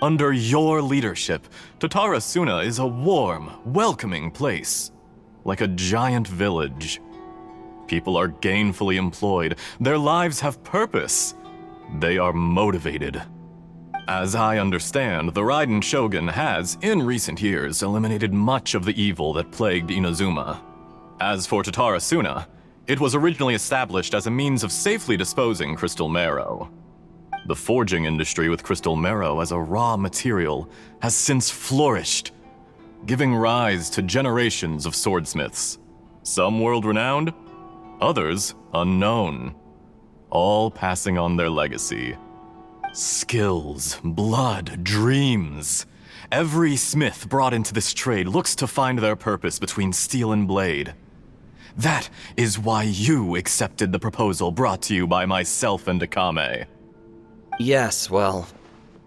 Under your leadership, Tatarasuna is a warm, welcoming place, like a giant village. People are gainfully employed, their lives have purpose. They are motivated. As I understand, the Raiden Shogun has, in recent years, eliminated much of the evil that plagued Inazuma. As for Tatarasuna, it was originally established as a means of safely disposing crystal marrow. The forging industry with crystal marrow as a raw material has since flourished, giving rise to generations of swordsmiths. Some world-renowned, others unknown, all passing on their legacy. Skills, blood, dreams. Every smith brought into this trade looks to find their purpose between steel and blade. That is why you accepted the proposal brought to you by myself and Akame. Yes, well,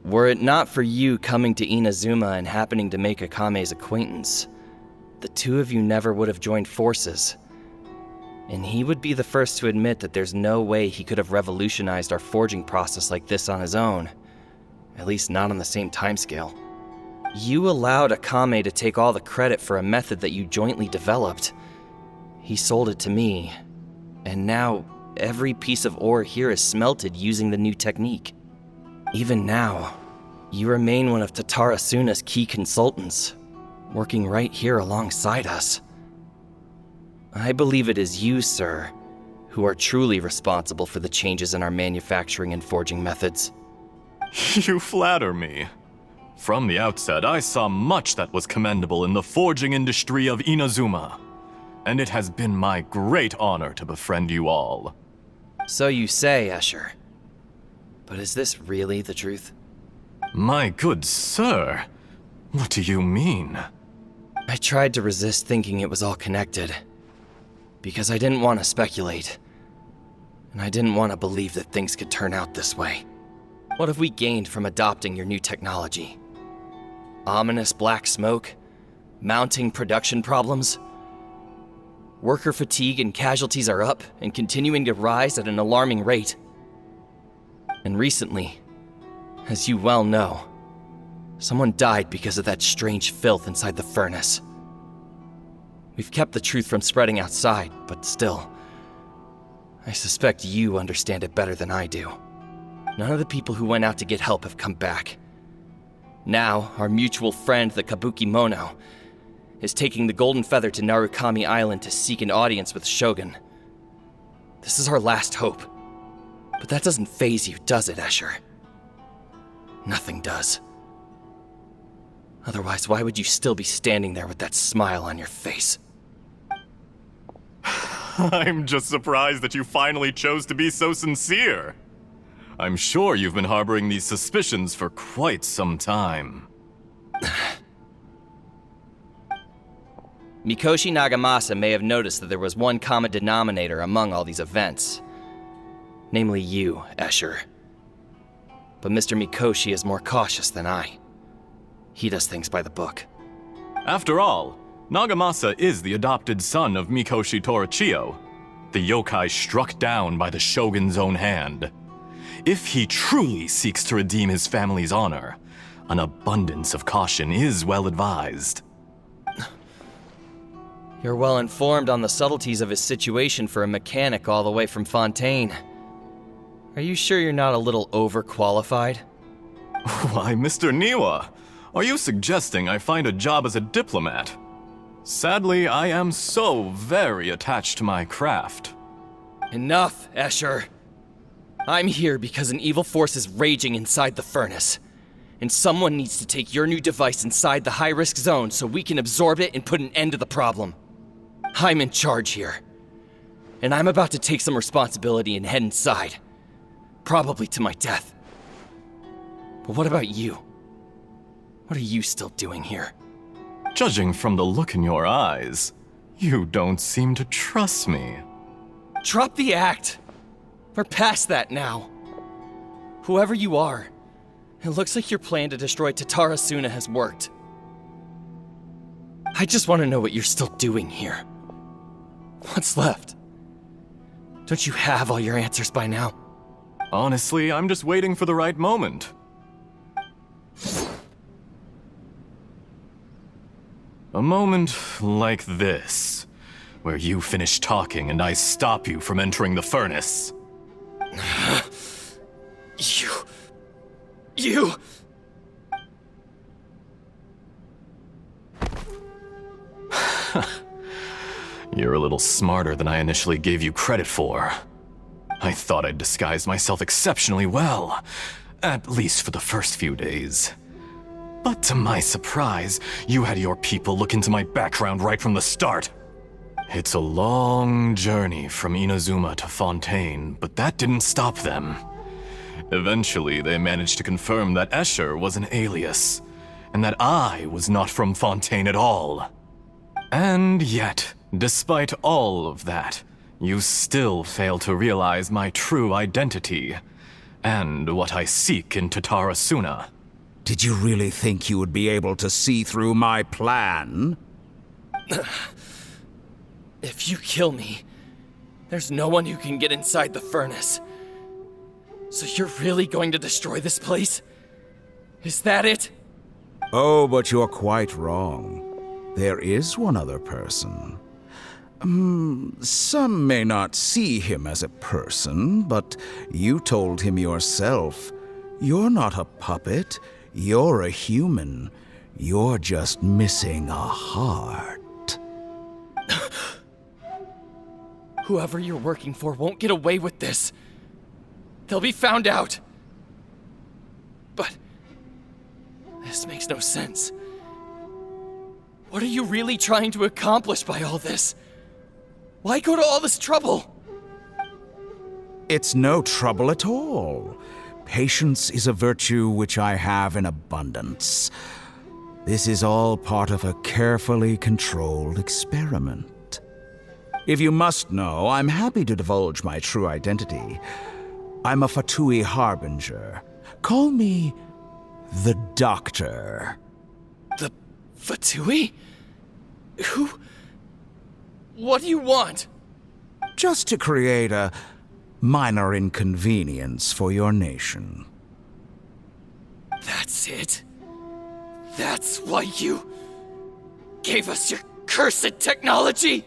were it not for you coming to Inazuma and happening to make Akame's acquaintance, the two of you never would have joined forces. And he would be the first to admit that there's no way he could have revolutionized our forging process like this on his own. At least not on the same timescale. You allowed Akame to take all the credit for a method that you jointly developed. He sold it to me, and now every piece of ore here is smelted using the new technique. Even now, you remain one of Tatarasuna's key consultants, working right here alongside us. I believe it is you, sir, who are truly responsible for the changes in our manufacturing and forging methods. You flatter me. From the outset, I saw much that was commendable in the forging industry of Inazuma, and it has been my great honor to befriend you all. So you say, Escher. But is this really the truth? My good sir, what do you mean? I tried to resist thinking it was all connected, because I didn't want to speculate, and I didn't want to believe that things could turn out this way. What have we gained from adopting your new technology? Ominous black smoke? Mounting production problems? Worker fatigue and casualties are up and continuing to rise at an alarming rate. And recently, as you well know, someone died because of that strange filth inside the furnace. We've kept the truth from spreading outside, but still, I suspect you understand it better than I do. None of the people who went out to get help have come back. Now, our mutual friend, the Kabuki Mono, is taking the Golden Feather to Narukami Island to seek an audience with Shogun. This is our last hope. But that doesn't faze you, does it, Escher? Nothing does. Otherwise, why would you still be standing there with that smile on your face? I'm just surprised that you finally chose to be so sincere. I'm sure you've been harboring these suspicions for quite some time. Mikoshi Nagamasa may have noticed that there was one common denominator among all these events. Namely you, Escher. But Mr. Mikoshi is more cautious than I. He does things by the book. After all, Nagamasa is the adopted son of Mikoshi Torichio, the yokai struck down by the Shogun's own hand. If he truly seeks to redeem his family's honor, an abundance of caution is well advised. You're well informed on the subtleties of his situation for a mechanic all the way from Fontaine. Are you sure you're not a little overqualified? Why, Mr. Niwa, are you suggesting I find a job as a diplomat? Sadly, I am so very attached to my craft. Enough, Escher. I'm here because an evil force is raging inside the furnace. And someone needs to take your new device inside the high-risk zone so we can absorb it and put an end to the problem. I'm in charge here. And I'm about to take some responsibility and head inside. Probably to my death. But what about you? What are you still doing here? Judging from the look in your eyes, you don't seem to trust me. Drop the act! We're past that now. Whoever you are, it looks like your plan to destroy Tatarasuna has worked. I just want to know what you're still doing here. What's left? Don't you have all your answers by now? Honestly, I'm just waiting for the right moment. A moment like this, where you finish talking and I stop you from entering the furnace. You... You're a little smarter than I initially gave you credit for. I thought I'd disguised myself exceptionally well, at least for the first few days. But to my surprise, you had your people look into my background right from the start. It's a long journey from Inazuma to Fontaine, but that didn't stop them. Eventually, they managed to confirm that Escher was an alias, and that I was not from Fontaine at all. And yet, despite all of that, you still fail to realize my true identity, and what I seek in Totara Suna. Did you really think you would be able to see through my plan? If you kill me, there's no one who can get inside the furnace. So you're really going to destroy this place? Is that it? Oh, but you're quite wrong. There is one other person. Some may not see him as a person, but you told him yourself. You're not a puppet. You're a human. You're just missing a heart. Whoever you're working for won't get away with this. They'll be found out. But this makes no sense. What are you really trying to accomplish by all this? Why go to all this trouble? It's no trouble at all. Patience is a virtue which I have in abundance. This is all part of a carefully controlled experiment. If you must know, I'm happy to divulge my true identity. I'm a Fatui Harbinger. Call me the Doctor. The Fatui? Who? What do you want? Just to create a minor inconvenience for your nation. That's it? That's why you gave us your cursed technology?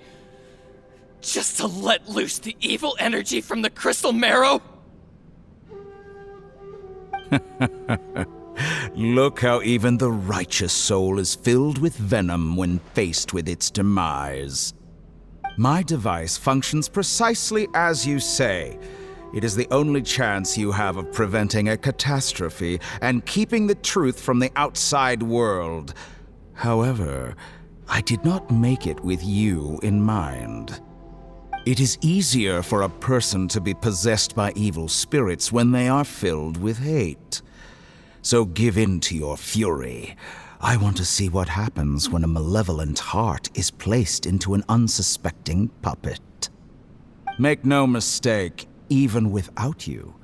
Just to let loose the evil energy from the crystal marrow? Look how even the righteous soul is filled with venom when faced with its demise. My device functions precisely as you say. It is the only chance you have of preventing a catastrophe and keeping the truth from the outside world. However, I did not make it with you in mind. It is easier for a person to be possessed by evil spirits when they are filled with hate. So give in to your fury. I want to see what happens when a malevolent heart is placed into an unsuspecting puppet. Make no mistake, even without you,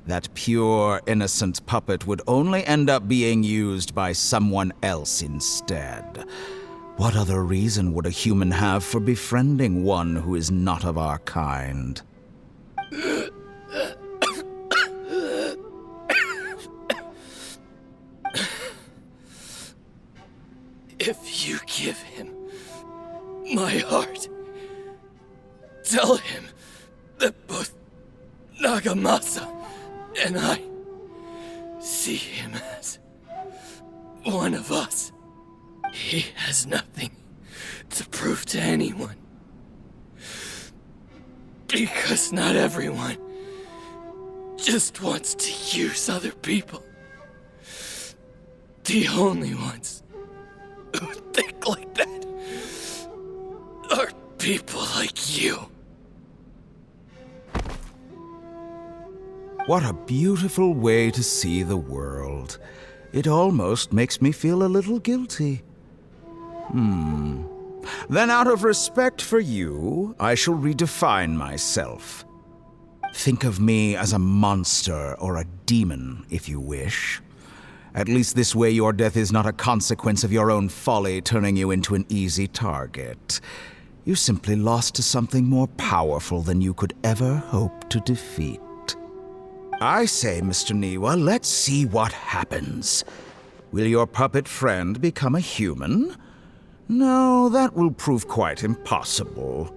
that pure, innocent puppet would only end up being used by someone else instead. What other reason would a human have for befriending one who is not of our kind? If you give him my heart, tell him that both Nagamasa and I see him as one of us. He has nothing to prove to anyone. Because not everyone just wants to use other people. The only ones who think like that are people like you. What a beautiful way to see the world. It almost makes me feel a little guilty. Then out of respect for you, I shall redefine myself. Think of me as a monster or a demon, if you wish. At least this way your death is not a consequence of your own folly turning you into an easy target. You simply lost to something more powerful than you could ever hope to defeat. I say, Mr. Niwa, let's see what happens. Will your puppet friend become a human? No, that will prove quite impossible.